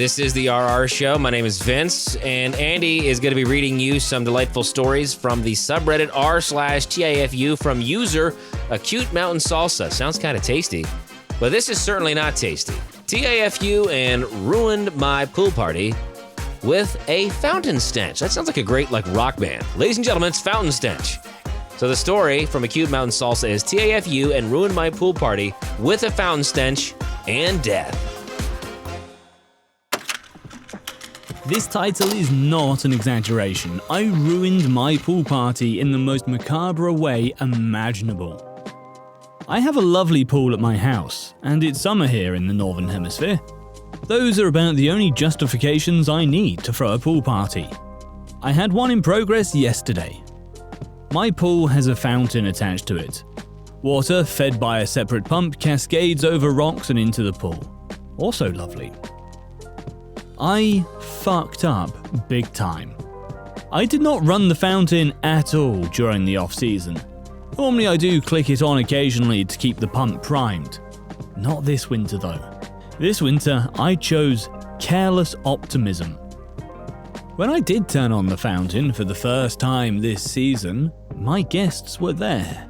This is the RR Show. My name is Vince, and Andy is going to be reading you some delightful stories from the subreddit r/TIFU from user Acute Mountain Salsa. Sounds kind of tasty, but this is certainly not tasty. TIFU and ruined my pool party with a fountain stench. That sounds like a great rock band. Ladies and gentlemen, it's Fountain Stench. So the story from Acute Mountain Salsa is TIFU and ruined my pool party with a fountain stench and death. This title is not an exaggeration. I ruined my pool party in the most macabre way imaginable. I have a lovely pool at my house, and it's summer here in the Northern Hemisphere. Those are about the only justifications I need to throw a pool party. I had one in progress yesterday. My pool has a fountain attached to it. Water, fed by a separate pump, cascades over rocks and into the pool. Also lovely. I fucked up big time. I did not run the fountain at all during the off-season. Normally I do click it on occasionally to keep the pump primed. Not this winter though. This winter I chose careless optimism. When I did turn on the fountain for the first time this season, my guests were there.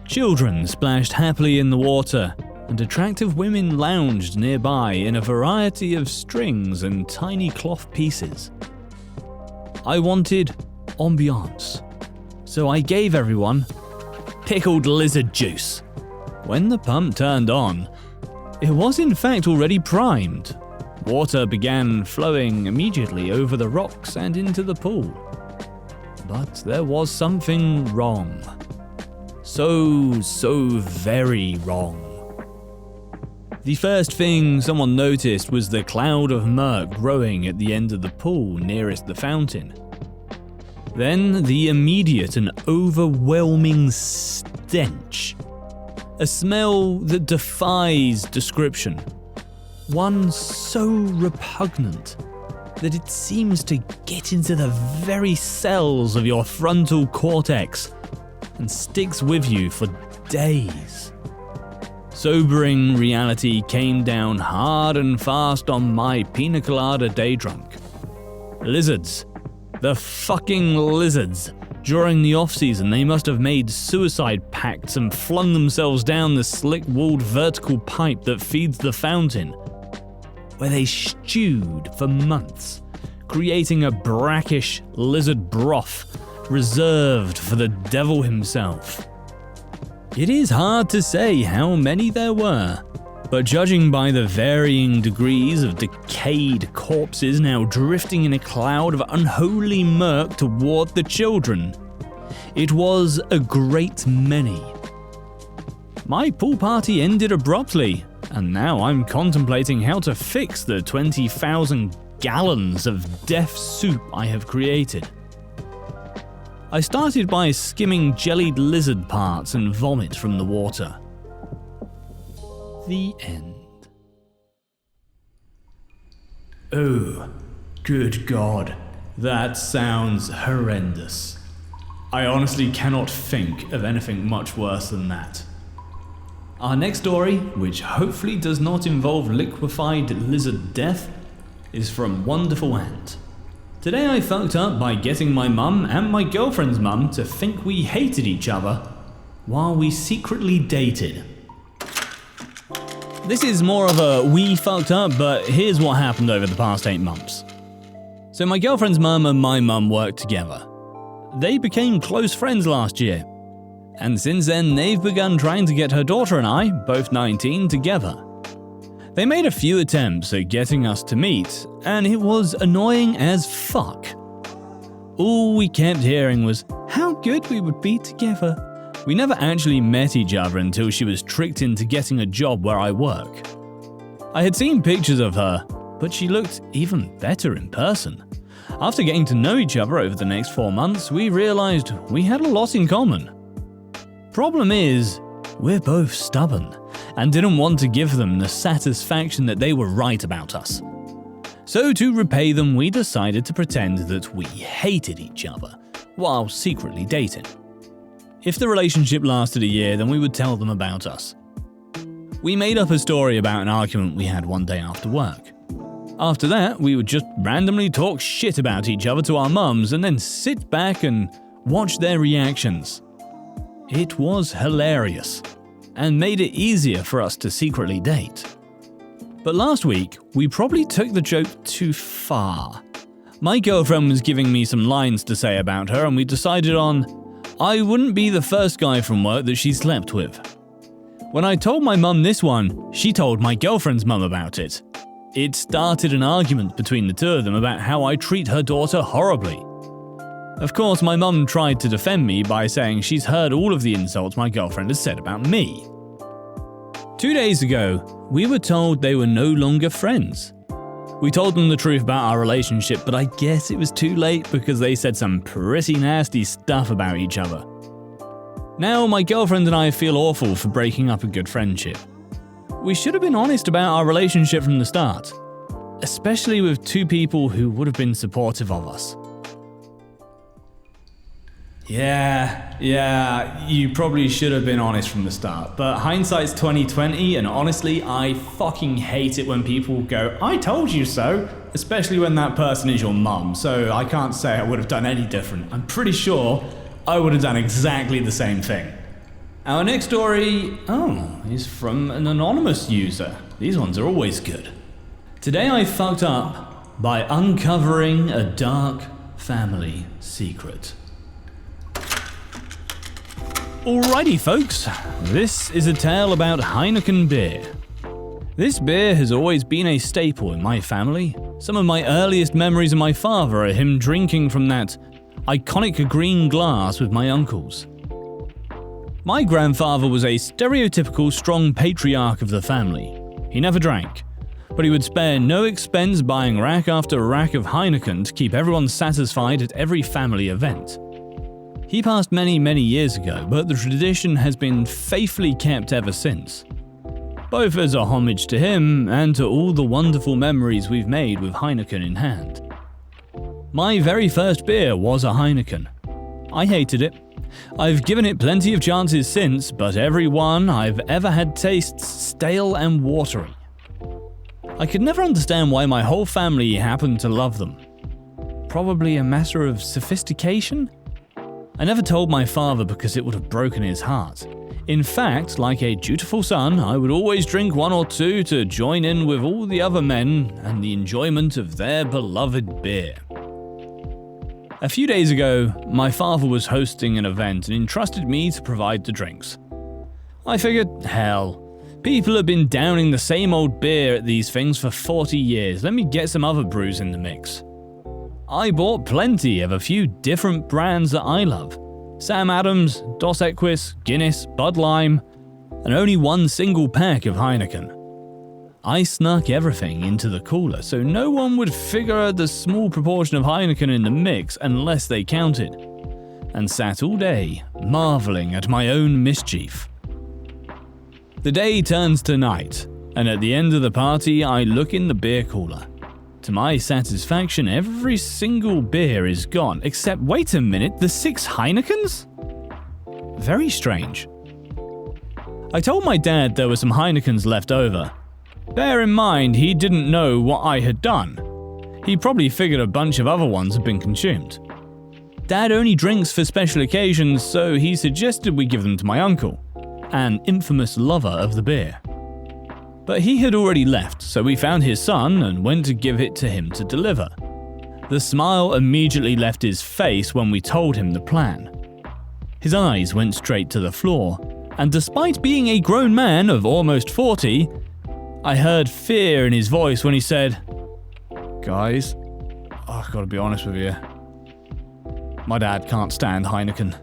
Children splashed happily in the water, and attractive women lounged nearby in a variety of strings and tiny cloth pieces. I wanted ambiance, so I gave everyone pickled lizard juice. When the pump turned on, it was in fact already primed. Water began flowing immediately over the rocks and into the pool. But there was something wrong. So very wrong. The first thing someone noticed was the cloud of murk growing at the end of the pool nearest the fountain. Then the immediate and overwhelming stench. A smell that defies description. One so repugnant that it seems to get into the very cells of your frontal cortex and sticks with you for days. Sobering reality came down hard and fast on my pina colada day drunk. Lizards. The fucking lizards. During the off-season, they must have made suicide pacts and flung themselves down the slick-walled vertical pipe that feeds the fountain, where they stewed for months, creating a brackish lizard broth reserved for the devil himself. It is hard to say how many there were, but judging by the varying degrees of decayed corpses now drifting in a cloud of unholy murk toward the children, it was a great many. My pool party ended abruptly, and now I'm contemplating how to fix the 20,000 gallons of death soup I have created. I started by skimming jellied lizard parts and vomit from the water. The end. Oh, good God, that sounds horrendous. I honestly cannot think of anything much worse than that. Our next story, which hopefully does not involve liquefied lizard death, is from Wonderful Ant. Today I fucked up by getting my mum and my girlfriend's mum to think we hated each other while we secretly dated. This is more of a we fucked up, but here's what happened over the past 8 months. So my girlfriend's mum and my mum worked together. They became close friends last year. And since then, they've begun trying to get her daughter and I, both 19, together. They made a few attempts at getting us to meet, and it was annoying as fuck. All we kept hearing was how good we would be together. We never actually met each other until she was tricked into getting a job where I work. I had seen pictures of her, but she looked even better in person. After getting to know each other over the next 4 months, we realized we had a lot in common. Problem is, we're both stubborn and didn't want to give them the satisfaction that they were right about us. So to repay them, we decided to pretend that we hated each other while secretly dating. If the relationship lasted a year, then we would tell them about us. We made up a story about an argument we had one day after work. After that, we would just randomly talk shit about each other to our mums and then sit back and watch their reactions. It was hilarious, and made it easier for us to secretly date. But last week, we probably took the joke too far. My girlfriend was giving me some lines to say about her, and we decided on, I wouldn't be the first guy from work that she slept with. When I told my mum this one, she told my girlfriend's mum about it. It started an argument between the two of them about how I treat her daughter horribly. Of course, my mum tried to defend me by saying she's heard all of the insults my girlfriend has said about me. 2 days ago, we were told they were no longer friends. We told them the truth about our relationship, but I guess it was too late because they said some pretty nasty stuff about each other. Now, my girlfriend and I feel awful for breaking up a good friendship. We should have been honest about our relationship from the start, especially with two people who would have been supportive of us. Yeah, you probably should have been honest from the start, but hindsight's 20/20, and honestly, I fucking hate it when people go, I told you so, especially when that person is your mum, so I can't say I would have done any different. I'm pretty sure I would have done exactly the same thing. Our next story, is from an anonymous user. These ones are always good. Today I fucked up by uncovering a dark family secret. Alrighty folks, this is a tale about Heineken beer. This beer has always been a staple in my family. Some of my earliest memories of my father are him drinking from that iconic green glass with my uncles. My grandfather was a stereotypical strong patriarch of the family. He never drank, but he would spare no expense buying rack after rack of Heineken to keep everyone satisfied at every family event. He passed many, many years ago, but the tradition has been faithfully kept ever since. Both as a homage to him and to all the wonderful memories we've made with Heineken in hand. My very first beer was a Heineken. I hated it. I've given it plenty of chances since, but every one I've ever had tastes stale and watery. I could never understand why my whole family happened to love them. Probably a matter of sophistication? I never told my father because it would have broken his heart. In fact, like a dutiful son, I would always drink one or two to join in with all the other men and the enjoyment of their beloved beer. A few days ago, my father was hosting an event and entrusted me to provide the drinks. I figured, hell, people have been downing the same old beer at these things for 40 years, let me get some other brews in the mix. I bought plenty of a few different brands that I love. Sam Adams, Dos Equis, Guinness, Bud Lime, and only one single pack of Heineken. I snuck everything into the cooler so no one would figure the small proportion of Heineken in the mix unless they counted, and sat all day marveling at my own mischief. The day turns to night, and at the end of the party I look in the beer cooler. To my satisfaction, every single beer is gone, except, wait a minute, the 6 Heinekens? Very strange. I told my dad there were some Heinekens left over. Bear in mind, he didn't know what I had done. He probably figured a bunch of other ones had been consumed. Dad only drinks for special occasions, so he suggested we give them to my uncle, an infamous lover of the beer. But he had already left, so we found his son and went to give it to him to deliver. The smile immediately left his face when we told him the plan. His eyes went straight to the floor, and despite being a grown man of almost 40, I heard fear in his voice when he said, "Guys, I've got to be honest with you. My dad can't stand Heineken."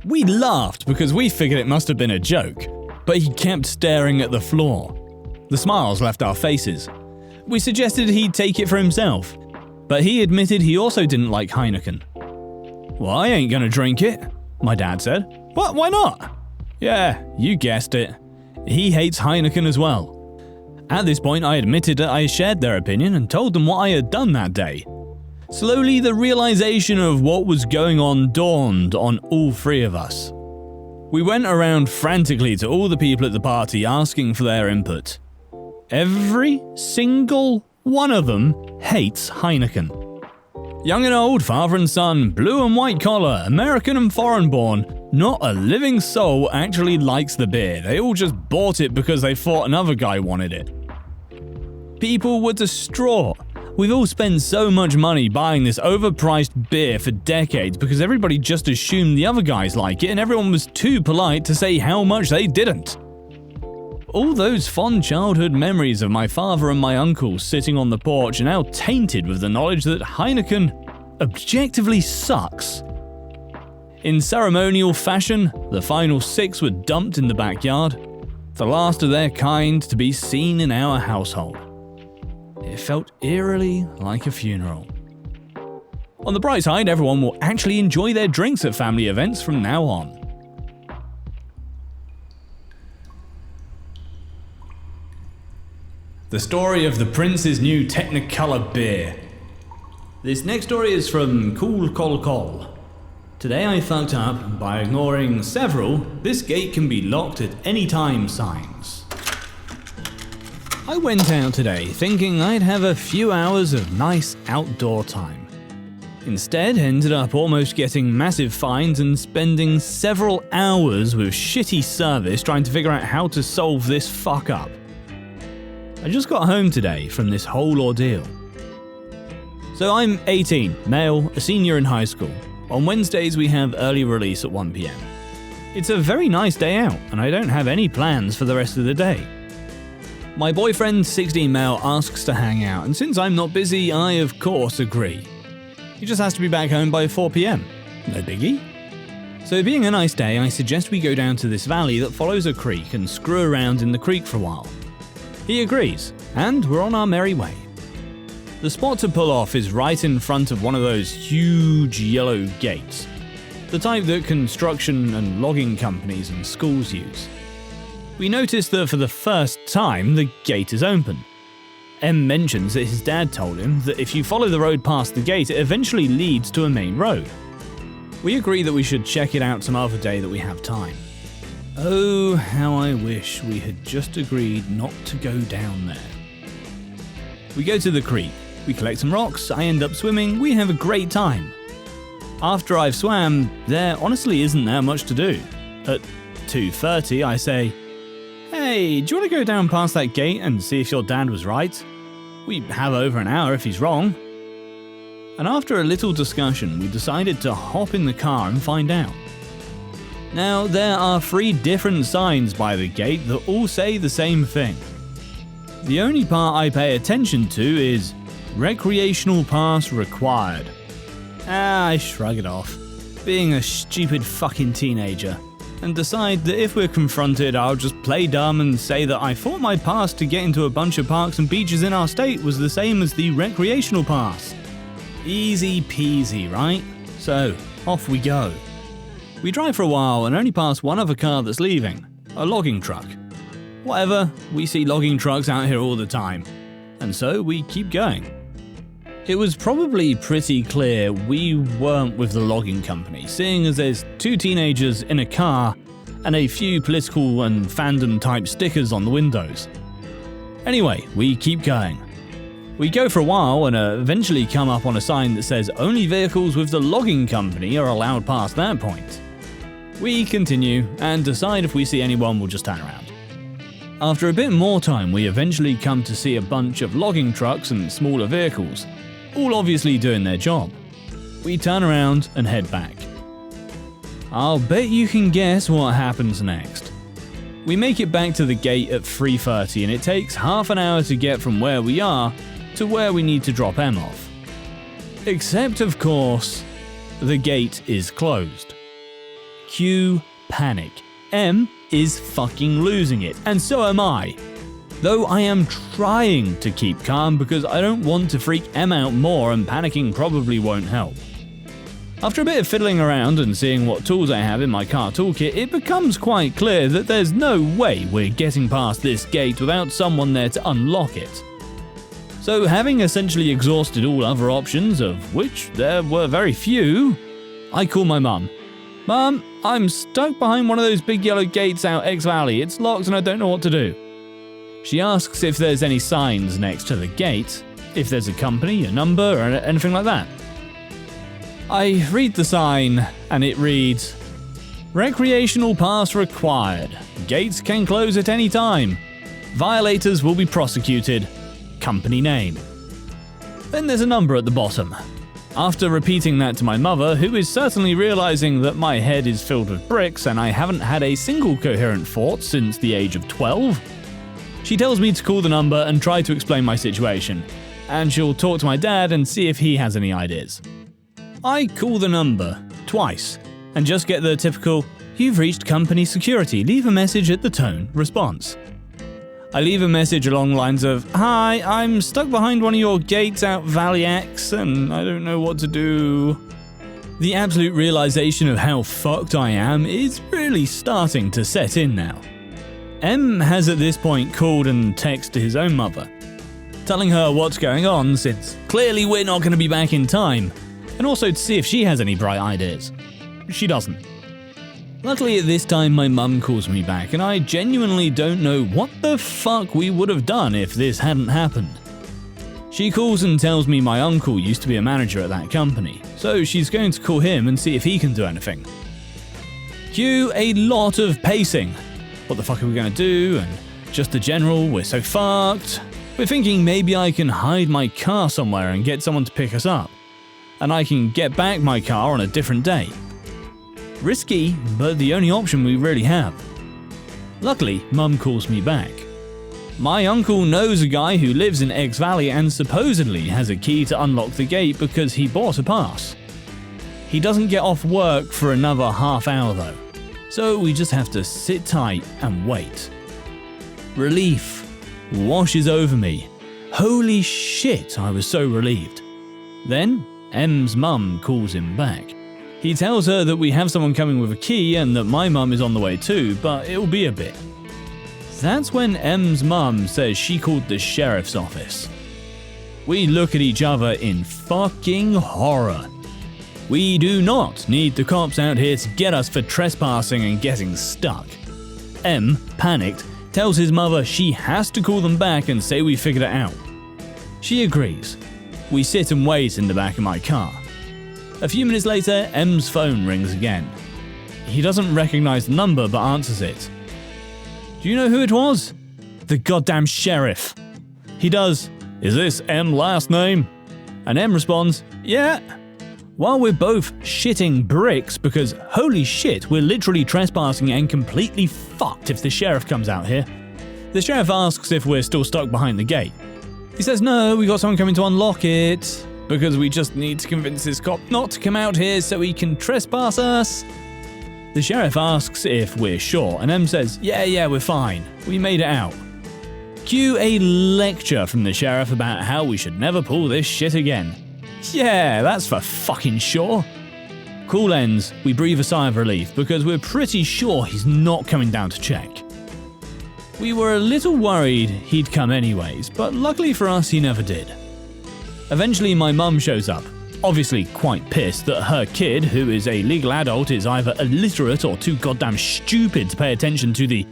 We laughed because we figured it must have been a joke, but he kept staring at the floor. The smiles left our faces. We suggested he'd take it for himself, but he admitted he also didn't like Heineken. "Well, I ain't gonna drink it," my dad said. "What? Why not?" "Yeah, you guessed it. He hates Heineken as well." At this point, I admitted that I shared their opinion and told them what I had done that day. Slowly, the realization of what was going on dawned on all three of us. We went around frantically to all the people at the party asking for their input. Every single One of them hates Heineken. Young and old, father and son, blue and white collar, American and foreign born, not a living soul actually likes the beer. They all just bought it because they thought another guy wanted it. People were distraught. We've all spent so much money buying this overpriced beer for decades because everybody just assumed the other guys like it and everyone was too polite to say how much they didn't. All those fond childhood memories of my father and my uncle sitting on the porch are now tainted with the knowledge that Heineken objectively sucks. In ceremonial fashion, the final 6 were dumped in the backyard, the last of their kind to be seen in our household. It felt eerily like a funeral. On the bright side, everyone will actually enjoy their drinks at family events from now on. The story of the Prince's new Technicolor beer. This next story is from Cool Col Col. Today I fucked up by ignoring several "this gate can be locked at any time" signs. I went out today thinking I'd have a few hours of nice outdoor time. Instead, ended up almost getting massive fines and spending several hours with shitty service trying to figure out how to solve this fuck up. I just got home today from this whole ordeal. So I'm 18, male, a senior in high school. On Wednesdays we have early release at 1 PM. It's a very nice day out and I don't have any plans for the rest of the day. My boyfriend, 16 male, asks to hang out, and since I'm not busy, I of course agree. He just has to be back home by 4 PM. No biggie. So being a nice day, I suggest we go down to this valley that follows a creek and screw around in the creek for a while. He agrees, and we're on our merry way. The spot to pull off is right in front of one of those huge yellow gates, the type that construction and logging companies and schools use. We notice that for the first time, the gate is open. M mentions that his dad told him that if you follow the road past the gate, it eventually leads to a main road. We agree that we should check it out some other day that we have time. Oh, how I wish we had just agreed not to go down there. We go to the creek, we collect some rocks, I end up swimming, we have a great time. After I've swam, there honestly isn't that much to do. At 2:30 I say, "Hey, do you want to go down past that gate and see if your dad was right? We have over an hour if he's wrong." And after a little discussion, we decided to hop in the car and find out. Now, there are 3 different signs by the gate that all say the same thing. The only part I pay attention to is recreational pass required. I shrug it off, being a stupid fucking teenager, and decide that if we're confronted, I'll just play dumb and say that I thought my pass to get into a bunch of parks and beaches in our state was the same as the recreational pass. Easy peasy, right? So, off we go. We drive for a while and only pass one other car that's leaving, a logging truck. Whatever, we see logging trucks out here all the time, and so we keep going. It was probably pretty clear we weren't with the logging company, seeing as there's 2 teenagers in a car and a few political and fandom type stickers on the windows. Anyway, we keep going. We go for a while and eventually come up on a sign that says only vehicles with the logging company are allowed past that point. We continue and decide if we see anyone we'll just turn around. After a bit more time, we eventually come to see a bunch of logging trucks and smaller vehicles, all obviously doing their job. We turn around and head back. I'll bet you can guess what happens next. We make it back to the gate at 3:30 and it takes half an hour to get from where we are to where we need to drop M off. Except, of course, the gate is closed. Cue panic. M is fucking losing it, and so am I. Though I am trying to keep calm because I don't want to freak M out more and panicking probably won't help. After a bit of fiddling around and seeing what tools I have in my car toolkit, it becomes quite clear that there's no way we're getting past this gate without someone there to unlock it. So having essentially exhausted all other options, of which there were very few, I call my mum. "Mum, I'm stuck behind one of those big yellow gates out X Valley. It's locked and I don't know what to do." She asks if there's any signs next to the gate, if there's a company, a number, or anything like that. I read the sign, and it reads, "Recreational pass required. Gates can close at any time. Violators will be prosecuted. Company name." Then there's a number at the bottom. After repeating that to my mother, who is certainly realizing that my head is filled with bricks and I haven't had a single coherent thought since the age of 12, she tells me to call the number and try to explain my situation, and she'll talk to my dad and see if he has any ideas. I call the number twice and just get the typical "You've reached company security, leave a message at the tone" response. I leave a message along the lines of, "Hi, I'm stuck behind one of your gates out Valley X and I don't know what to do." The absolute realization of how fucked I am is really starting to set in now. M has at this point called and texted his own mother, telling her what's going on since clearly we're not going to be back in time, and also to see if she has any bright ideas. She doesn't. Luckily at this time my mum calls me back and I genuinely don't know what the fuck we would have done if this hadn't happened. She calls and tells me my uncle used to be a manager at that company, so she's going to call him and see if he can do anything. Cue a lot of pacing. What the fuck are we going to do? And just the general, we're so fucked. We're thinking maybe I can hide my car somewhere and get someone to pick us up, and I can get back my car on a different day. Risky, but the only option we really have. Luckily, Mum calls me back. My uncle knows a guy who lives in X Valley and supposedly has a key to unlock the gate because he bought a pass. He doesn't get off work for another half hour though, so we just have to sit tight and wait. Relief washes over me. Holy shit, I was so relieved. Then, M's mum calls him back. He tells her that we have someone coming with a key and that my mum is on the way too, but it'll be a bit. That's when M's mum says she called the sheriff's office. We look at each other in fucking horror. We do not need the cops out here to get us for trespassing and getting stuck. M, panicked, tells his mother she has to call them back and say we figured it out. She agrees. We sit and wait in the back of my car. A few minutes later, M's phone rings again. He doesn't recognize the number but answers it. Do you know who it was? The goddamn sheriff. He does, "Is this M last name?" And M responds, "Yeah." While we're both shitting bricks because holy shit, we're literally trespassing and completely fucked if the sheriff comes out here. The sheriff asks if we're still stuck behind the gate. He says no, we got someone coming to unlock it, because we just need to convince this cop not to come out here so he can trespass us. The sheriff asks if we're sure, and M says, yeah, we're fine. We made it out. Cue a lecture from the sheriff about how we should never pull this shit again. Yeah, that's for fucking sure. Call ends, we breathe a sigh of relief because we're pretty sure he's not coming down to check. We were a little worried he'd come anyways, but luckily for us he never did. Eventually my mum shows up, obviously quite pissed that her kid, who is a legal adult, is either illiterate or too goddamn stupid to pay attention to the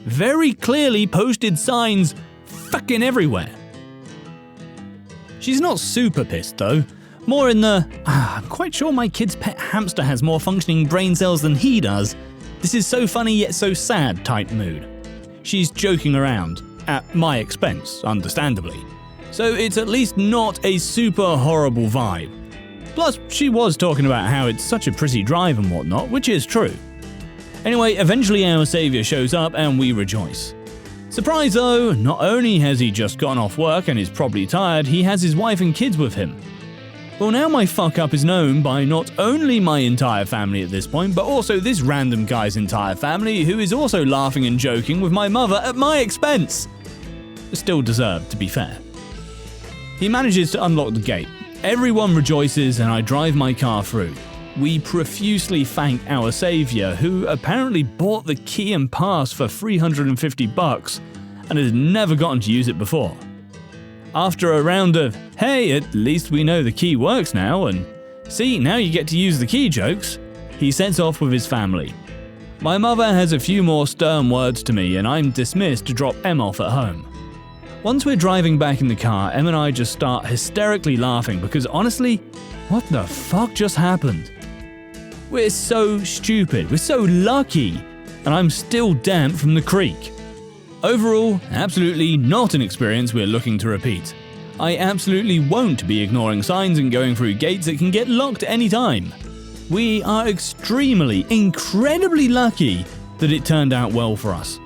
very clearly posted signs fucking everywhere. She's not super pissed though, more in the, I'm quite sure my kid's pet hamster has more functioning brain cells than he does. This is so funny yet so sad type mood. She's joking around, at my expense, understandably. So it's at least not a super horrible vibe. Plus, she was talking about how it's such a pretty drive and whatnot, which is true. Anyway, eventually our saviour shows up and we rejoice. Surprise though, not only has he just gotten off work and is probably tired, he has his wife and kids with him. Well, now my fuck up is known by not only my entire family at this point, but also this random guy's entire family who is also laughing and joking with my mother at my expense. Still deserved, to be fair. He manages to unlock the gate. Everyone rejoices and I drive my car through. We profusely thank our saviour, who apparently bought the key and pass for $350 and has never gotten to use it before. After a round of, hey, at least we know the key works now, and see, now you get to use the key jokes, he sets off with his family. My mother has a few more stern words to me and I'm dismissed to drop M off at home. Once we're driving back in the car, Em and I just start hysterically laughing because honestly, what the fuck just happened? We're so stupid, we're so lucky, and I'm still damp from the creek. Overall, absolutely not an experience we're looking to repeat. I absolutely won't be ignoring signs and going through gates that can get locked anytime. We are extremely, incredibly lucky that it turned out well for us.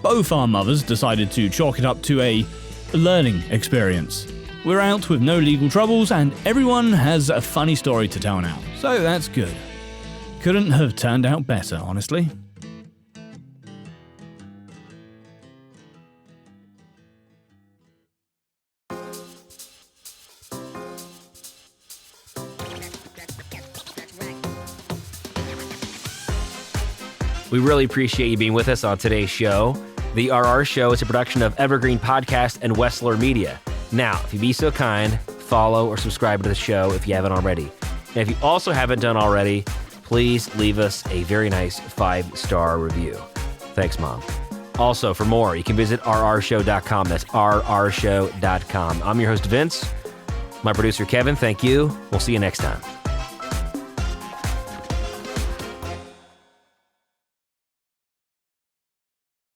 Both our mothers decided to chalk it up to a learning experience. We're out with no legal troubles and everyone has a funny story to tell now, so that's good. Couldn't have turned out better, honestly. We really appreciate you being with us on today's show. The RR Show is a production of Evergreen Podcast and Wessler Media. Now, if you'd be so kind, follow or subscribe to the show if you haven't already. And if you also haven't done already, please leave us a very nice 5-star review. Thanks, Mom. Also, for more, you can visit rrshow.com. That's rrshow.com. I'm your host, Vince. My producer, Kevin, thank you. We'll see you next time.